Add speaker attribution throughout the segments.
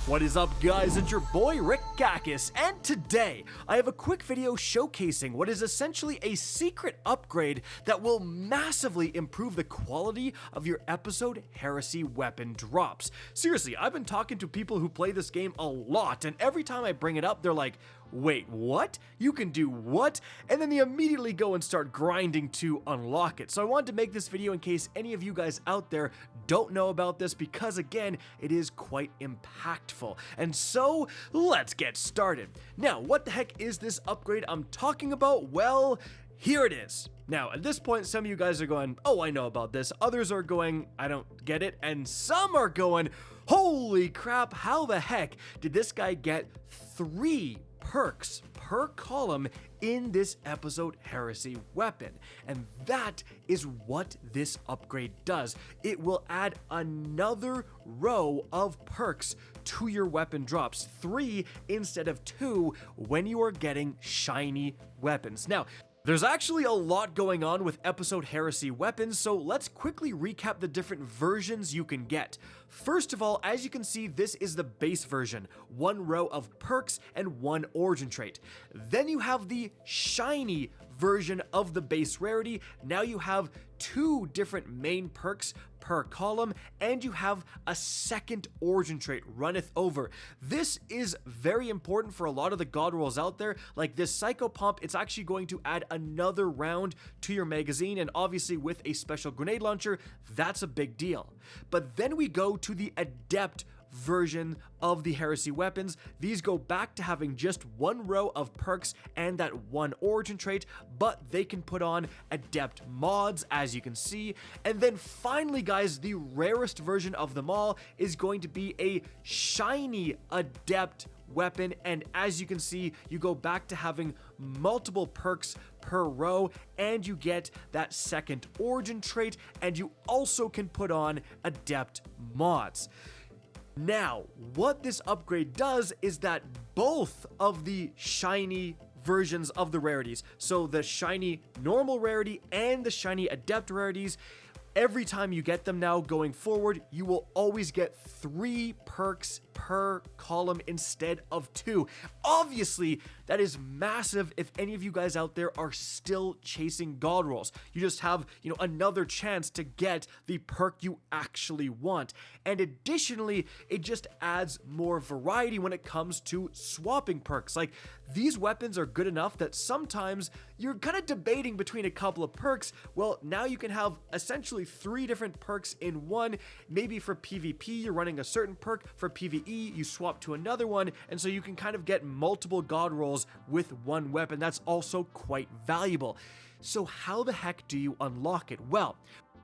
Speaker 1: What is up, guys? It's your boy Rick Gakis, and today I have a quick video showcasing what is essentially a secret upgrade that will massively improve the quality of your episode Heresy Weapon Drops. Seriously, I've been talking to people who play this game a lot, and every time I bring it up, they're like, wait, what? You can do what? And then they immediately go and start grinding to unlock it. So I wanted to make this video in case any of you guys out there don't know about this, because again, it is quite impactful. And so let's get started. Now, what the heck is this upgrade I'm talking about? Well, here it is. Now, at this point, some of you guys are going, oh, I know about this. Others are going, I don't get it. And some are going, holy crap, how the heck did this guy get 3 perks per column in this episode Heresy Weapon? And that is what this upgrade does. It will add another row of perks to your weapon drops, 3 instead of 2 when you are getting shiny weapons. Now, there's actually a lot going on with episode Heresy Weapons, so let's quickly recap the different versions you can get. First of all, as you can see, this is the base version, 1 row of perks and 1 origin trait. Then you have the shiny version of the base rarity. Now you have 2 different main perks per column, and you have a second origin trait, runneth over. This is very important for a lot of the god rolls out there, like this Psycho Pump. It's actually going to add another round to your magazine, and obviously with a special grenade launcher, that's a big deal. But then we go to the Adept version of the Heresy weapons. These go back to having just 1 row of perks and that 1 origin trait, but they can put on Adept mods, as you can see. And then finally, guys, the rarest version of them all is going to be a shiny Adept weapon, and as you can see, you go back to having multiple perks per row, and you get that second origin trait, and you also can put on Adept mods. Now, what this upgrade does is that both of the shiny versions of the rarities, so the shiny normal rarity and the shiny Adept rarities, every time you get them now going forward, you will always get 3 perks per column instead of 2. Obviously, that is massive if any of you guys out there are still chasing god rolls. You just have, another chance to get the perk you actually want. And additionally, it just adds more variety when it comes to swapping perks. Like, these weapons are good enough that sometimes you're kind of debating between a couple of perks. Well, now you can have essentially 3 different perks in one. Maybe for PvP, you're running a certain perk. For PvE, you swap to another one, and so you can kind of get multiple god rolls with 1 weapon. That's also quite valuable. So how the heck do you unlock it? Well,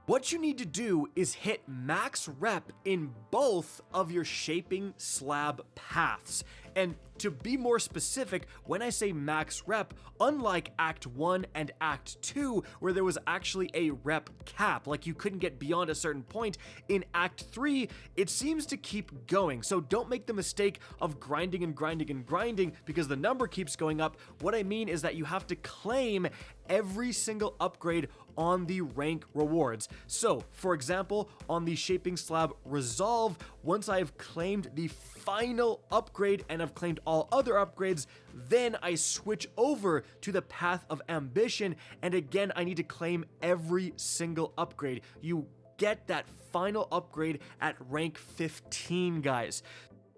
Speaker 1: what you need to do is hit max rep in both of your shaping slab paths. And to be more specific, when I say max rep, unlike Act 1 and Act 2, where there was actually a rep cap, like you couldn't get beyond a certain point, in Act 3, it seems to keep going. So don't make the mistake of grinding and grinding and grinding because the number keeps going up. What I mean is that you have to claim every single upgrade on the rank rewards. So, for example, on the shaping slab resolve, once I've claimed the final upgrade and I've claimed all other upgrades, then I switch over to the path of ambition, and again, I need to claim every single upgrade. You get that final upgrade at rank 15, guys.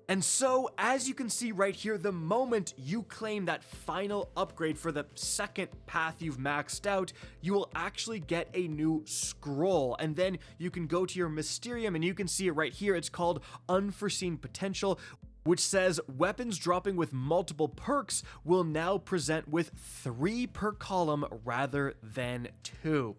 Speaker 1: And so, as you can see right here, the moment you claim that final upgrade for the second path you've maxed out, you will actually get a new scroll. And then you can go to your Mysterium, and you can see it right here. It's called Unforeseen Potential, which says weapons dropping with multiple perks will now present with 3 per column rather than 2.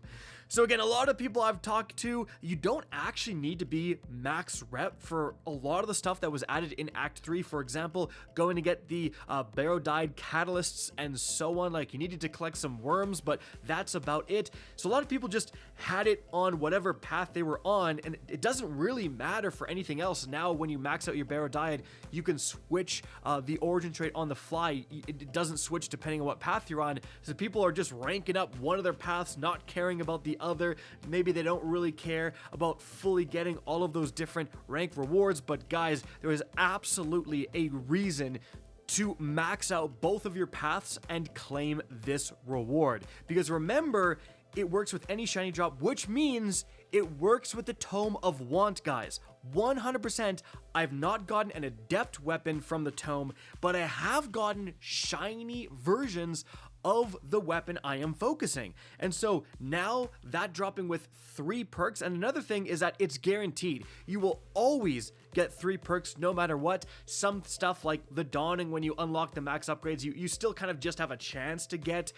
Speaker 1: So again, a lot of people I've talked to, you don't actually need to be max rep for a lot of the stuff that was added in Act 3. For example, going to get the Barodide catalysts and so on. Like, you needed to collect some worms, but that's about it. So a lot of people just had it on whatever path they were on, and it doesn't really matter for anything else. Now, when you max out your Barodide, you can switch the origin trait on the fly. It doesn't switch depending on what path you're on. So people are just ranking up one of their paths, not caring about the other. Maybe they don't really care about fully getting all of those different rank rewards, but guys, there is absolutely a reason to max out both of your paths and claim this reward. Because remember, it works with any shiny drop, which means it works with the Tome of Want, guys. 100%, I've not gotten an adept weapon from the tome, but I have gotten shiny versions of the weapon I am focusing. And so now that dropping with 3 perks, and another thing is that it's guaranteed. You will always get 3 perks no matter what. Some stuff like the Dawning, when you unlock the max upgrades, you still kind of just have a chance to get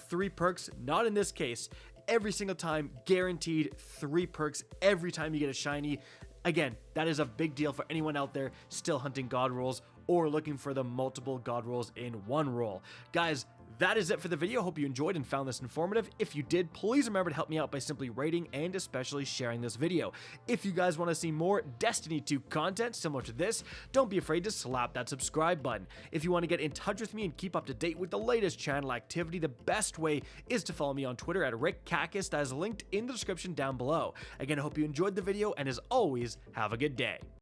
Speaker 1: 3 perks. Not in this case. Every single time, guaranteed 3 perks every time you get a shiny. Again, that is a big deal for anyone out there still hunting god rolls or looking for the multiple god rolls in one roll. Guys, that is it for the video. Hope you enjoyed and found this informative. If you did, please remember to help me out by simply rating and especially sharing this video. If you guys want to see more Destiny 2 content similar to this, don't be afraid to slap that subscribe button. If you want to get in touch with me and keep up to date with the latest channel activity, the best way is to follow me on Twitter at RickCacus. That is linked in the description down below. Again, I hope you enjoyed the video, and as always, have a good day.